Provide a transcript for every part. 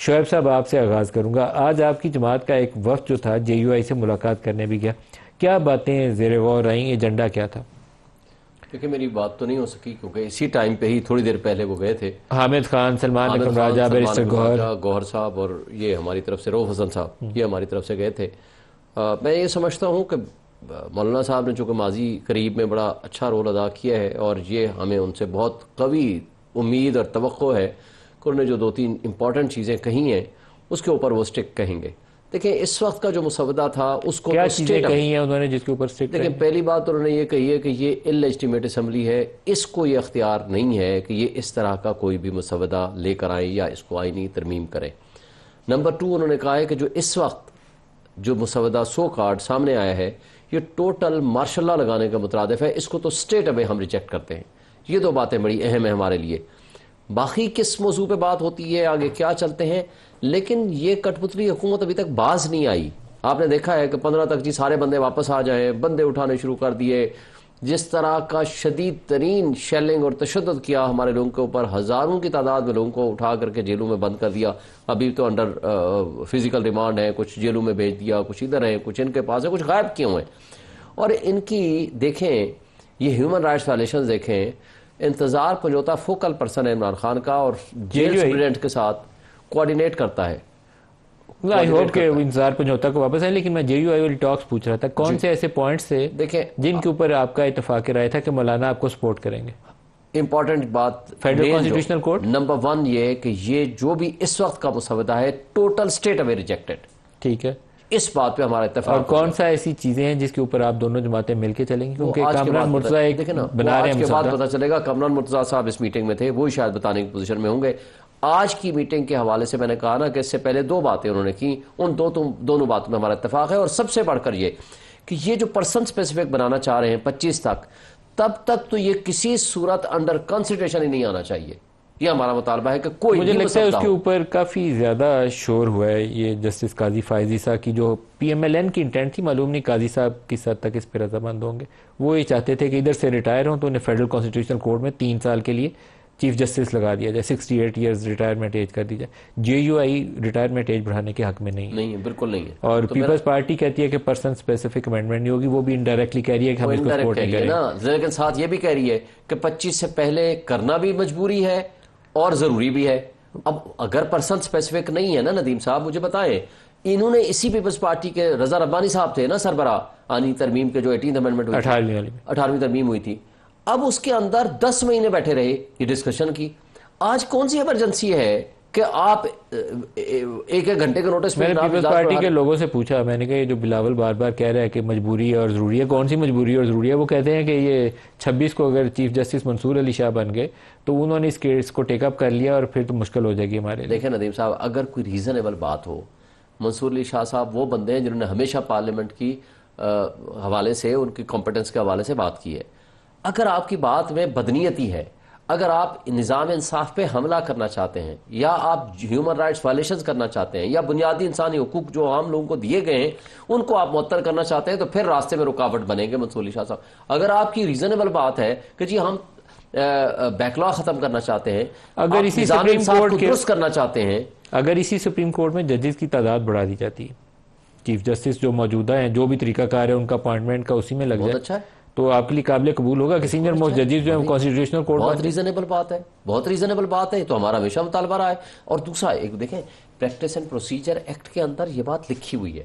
شعیب صاحب آپ سے آغاز کروں گا. آج آپ کی جماعت کا ایک وفد جو تھا JUI سے ملاقات کرنے بھی گیا, کیا باتیں زیر غور رہیں, ایجنڈا کیا تھا؟ دیکھیں میری بات تو نہیں ہو سکی کیونکہ اسی ٹائم پہ ہی تھوڑی دیر پہلے وہ گئے تھے. حامد خان, سلمان اکرم راجہ, بیرسٹر گوہر صاحب اور یہ ہماری طرف سے رؤف حسن صاحب, یہ ہماری طرف سے گئے تھے. میں یہ سمجھتا ہوں کہ مولانا صاحب نے چونکہ ماضی قریب میں بڑا اچھا رول ادا کیا ہے اور یہ ہمیں ان سے بہت قوی امید اور توقع ہے کہ انہوں نے جو 2-3 امپورٹنٹ چیزیں کہی ہیں اس کے اوپر وہ سٹک کہیں گے. دیکھیں اس وقت کا جو مسودہ تھا اس کو کیا چیزیں کہی ہیں انہوں نے جس کے اوپر سٹک؟ دیکھیں پہلی بات انہوں نے یہ کہی ہے کہ یہ انلیجٹیمیٹ اسمبلی ہے, اس کو یہ اختیار نہیں ہے کہ یہ اس طرح کا کوئی بھی مسودہ لے کر آئیں یا اس کو آئینی ترمیم کریں. نمبر 2 انہوں نے کہا ہے کہ جو اس وقت جو مسودہ سو کارڈ سامنے آیا ہے یہ ٹوٹل مارشل لا لگانے کا مترادف ہے, اس کو تو اسٹیٹ اوے ہم ریجیکٹ کرتے ہیں. یہ 2 باتیں بڑی اہم ہیں ہمارے لیے. باقی کس موضوع پہ بات ہوتی ہے, آگے کیا چلتے ہیں, لیکن یہ کٹ پتلی حکومت ابھی تک باز نہیں آئی. آپ نے دیکھا ہے کہ 15 تک جی سارے بندے واپس آ جائیں, بندے اٹھانے شروع کر دیے. جس طرح کا شدید ترین شیلنگ اور تشدد کیا ہمارے لوگوں کے اوپر, ہزاروں کی تعداد میں لوگوں کو اٹھا کر کے جیلوں میں بند کر دیا. ابھی تو انڈر فزیکل ریمانڈ ہے, کچھ جیلوں میں بھیج دیا, کچھ ادھر ہیں, کچھ ان کے پاس ہے, کچھ غائب کیے ہوئے ہیں. اور ان کی دیکھیں یہ ہیومن رائٹس وائلیشنز دیکھیں, انتظار پنجوتا فوکل پرسن ہے عمران خان کا اور جیل سپرنٹینڈنٹ کے ساتھ کوارڈینیٹ کرتا ہے. آئی ہوپ کہ انتظار پنجوتا کو واپس آئے, لیکن میں JUI والی ٹاکس پوچھ رہا تھا کون سے ایسے پوائنٹس تھے دیکھیں جن کے اوپر آپ کا اتفاق رائے تھا کہ مولانا آپ کو سپورٹ کریں گے؟ امپورٹنٹ بات فیڈرل کانسٹیٹیوشنل کورٹ نمبر 1 یہ ہے کہ یہ جو بھی اس وقت کا مسودہ ہے ٹوٹل اسٹیٹ اوے ریجیکٹڈ. ٹھیک ہے, اس بات پہ ہمارا اتفاق. اور کون سا ایسی چیزیں ہیں جس کے اوپر آپ دونوں جماعتیں مل کے چلیں گی؟ کیونکہ کامران مرتضیٰ ایک بنا رہے ہیں, آج کے بعد پتہ چلے گا. کامران مرتضیٰ صاحب اس میٹنگ میں تھے, وہی شاید بتانے کی پوزیشن میں ہوں گے. آج کی میٹنگ کے حوالے سے میں نے کہا نا کہ اس سے پہلے 2 باتیں انہوں نے کی, ان دونوں باتوں میں ہمارا اتفاق ہے. اور سب سے بڑھ کر یہ کہ یہ جو پرسن اسپیسیفک بنانا چاہ رہے ہیں 25 تک, تب تک تو یہ کسی صورت انڈر کنسیڈریشن ہی نہیں آنا چاہیے. یہ ہمارا مطالبہ ہے کہ کوئی مجھے لگتا ہے اس کے اوپر کافی زیادہ شور ہوا ہے. یہ جسٹس قاضی فائزی صاحب کی جو PMLN کی انٹینٹ تھی, معلوم نہیں قاضی صاحب کس حد تک اس پہ رضامند ہوں گے. وہ یہ چاہتے تھے کہ ادھر سے ریٹائر ہوں تو انہیں فیڈرل کانسٹیٹیوشنل کورٹ میں 3 سال کے لیے چیف جسٹس لگا دیا جائے, 68 ایئرز ریٹائرمنٹ ایج کر دی جائے. JUI ریٹائرمنٹ ایج بڑھانے کے حق میں نہیں ہے, بالکل نہیں ہے. اور پیپلز پارٹی کہتی ہے کہ پرسن اسپیسیفک امینڈمنٹ نہیں ہوگی, وہ بھی انڈائریکٹلی کہہ رہی ہے کہ ہم اس کو سپورٹ نہیں کریں گے. لیکن ساتھ یہ بھی کہہ رہی ہے کہ 25 سے پہلے کرنا بھی مجبوری ہے اور ضروری بھی ہے. اب اگر پرسن اسپیسیفک نہیں ہے نا ندیم صاحب, مجھے بتائیں, انہوں نے اسی پیپلز پارٹی کے رضا ربانی صاحب تھے نا سربراہ آئینی ترمیم کے جو 18th امینڈمنٹ ہوئی تھی, 18ویں ترمیم ہوئی تھی. اب اس کے اندر 10 مہینے بیٹھے رہے یہ ڈسکشن کی. آج کون سی ایمرجنسی ہے کہ آپ 1 گھنٹے کے نوٹس میں نے پیپلز پارٹی کے لوگوں سے پوچھا, میں نے کہا یہ جو بلاول بار بار کہہ رہا ہے کہ مجبوری ہے اور ضروری ہے, کون سی مجبوری اور ضروری ہے؟ وہ کہتے ہیں کہ یہ 26 کو اگر چیف جسٹس منصور علی شاہ بن گئے تو انہوں نے اس کیس کو ٹیک اپ کر لیا اور پھر تو مشکل ہو جائے گی ہمارے. دیکھیں ندیم صاحب, اگر کوئی ریزنیبل بات ہو, منصور علی شاہ صاحب وہ بندے ہیں جنہوں نے ہمیشہ پارلیمنٹ کی حوالے سے, ان کی کمپٹنس کے حوالے سے بات کی ہے. اگر آپ کی بات میں بدنیتی ہے, اگر آپ نظام انصاف پہ حملہ کرنا چاہتے ہیں, یا آپ ہیومن رائٹس وائلیشنز کرنا چاہتے ہیں, یا بنیادی انسانی حقوق جو عام لوگوں کو دیے گئے ہیں ان کو آپ معطل کرنا چاہتے ہیں, تو پھر راستے میں رکاوٹ بنیں گے منصور علی شاہ صاحب. اگر آپ کی ریزنیبل بات ہے کہ جی ہم بیکلاگ ختم کرنا چاہتے ہیں, اگر اسی سپریم کورٹ کو درست کرنا چاہتے ہیں, اگر اسی سپریم کورٹ میں ججز کی تعداد بڑھا دی جاتی ہے, چیف جسٹس جو موجودہ ہیں, جو بھی طریقہ کار ہے ان کا اپوائنٹمنٹ کا اسی میں لگ جائے, اچھا ہے, تو آپ کے لیے قابل قبول ہوگا کہ سینئر موسٹ ججز جو ہیں کانسٹیٹیوشنل کورٹ. بہت ریزنیبل بات ہے, بہت ریزنیبل بات ہے, تو ہمارا ہمیشہ مطالبہ رہا ہے. اور دوسرا ایک دیکھیں, پریکٹس اینڈ پروسیجر ایکٹ کے اندر یہ بات لکھی ہوئی ہے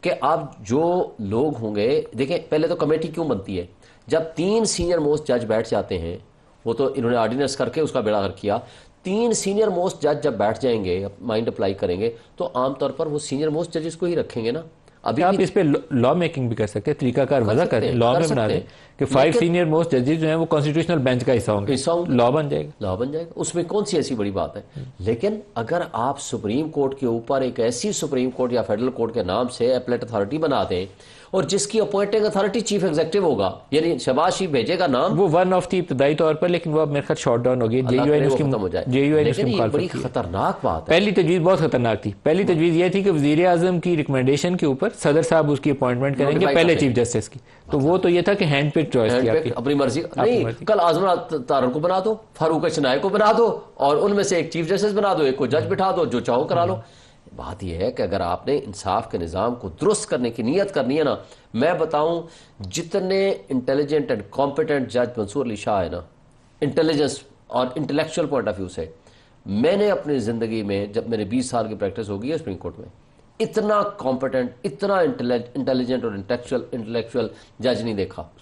کہ آپ جو لوگ ہوں گے, دیکھیں پہلے تو کمیٹی کیوں بنتی ہے؟ جب 3 سینئر موسٹ جج بیٹھ جاتے ہیں, وہ تو انہوں نے آرڈیننس کر کے اس کا بیڑا غرق کیا, 3 سینئر موسٹ جج جب بیٹھ جائیں گے, مائنڈ اپلائی کریں گے, تو عام طور پر وہ سینئر موسٹ ججز کو ہی رکھیں گے نا. ابھی آپ اس پہ لا میکنگ بھی کر سکتے ہیں, طریقہ کار وضع کریں, لا میں بنا دیں کہ 5 سینئر موسٹ ججز جو ہیں وہ کانسٹیٹیوشنل بینچ کا حصہ ہوں گے, لا بن جائے گا. لا بن جائے گا, اس میں کون سی ایسی بڑی بات ہے؟ لیکن اگر آپ سپریم کورٹ کے اوپر ایک ایسی سپریم کورٹ یا فیڈرل کورٹ کے نام سے اپلیٹ اتھارٹی بنا دیں, اور جس کی اپوائنٹنگ اتھارٹی چیف ایگزیکٹو ہوگا, یعنی شہباز شریف بھیجے گا نام, وہ ون آف دی ابتدائی طور پر, لیکن وہ اب میرے خیال شارٹ ڈاؤن ہو گئی. JUI نے اس کی بڑی خطرناک بات ہے. پہلی تجویز بہت خطرناک تھی. پہلی تجویز یہ تھی کہ وزیر اعظم کی ریکمنڈیشن کے اوپر صدر صاحب اس کی اپوائنٹمنٹ کریں گے پہلے چیف جسٹس کی, تو وہ تو یہ تھا کہ ہینڈ پک چوائس تھی آپ کی، اپنی مرضی نہیں، کل آزما تارڑ کو بنا دو، فاروق شنائے کو بنا دو، اور ان میں سے ایک چیف جسٹس بنا دو، ایک کو جج بٹھا دو، جو چاہو کرا لو۔ بات یہ ہے کہ اگر آپ نے انصاف کے نظام کو درست کرنے کی نیت کرنی ہے نا، میں بتاؤں جتنے انٹیلیجنٹ اینڈ کمپیٹنٹ جج منصور علی شاہ ہے نا، انٹیلیجنس اور انٹلیکچوئل پوائنٹ آف ویو سے، میں نے اپنی زندگی میں جب میرے 20 سال کی پریکٹس ہوگی ہے سپریم کورٹ میں، اتنا کمپیٹنٹ، اتنا انٹیلیجنٹ اور انٹلیکچوئل جج نہیں دیکھا۔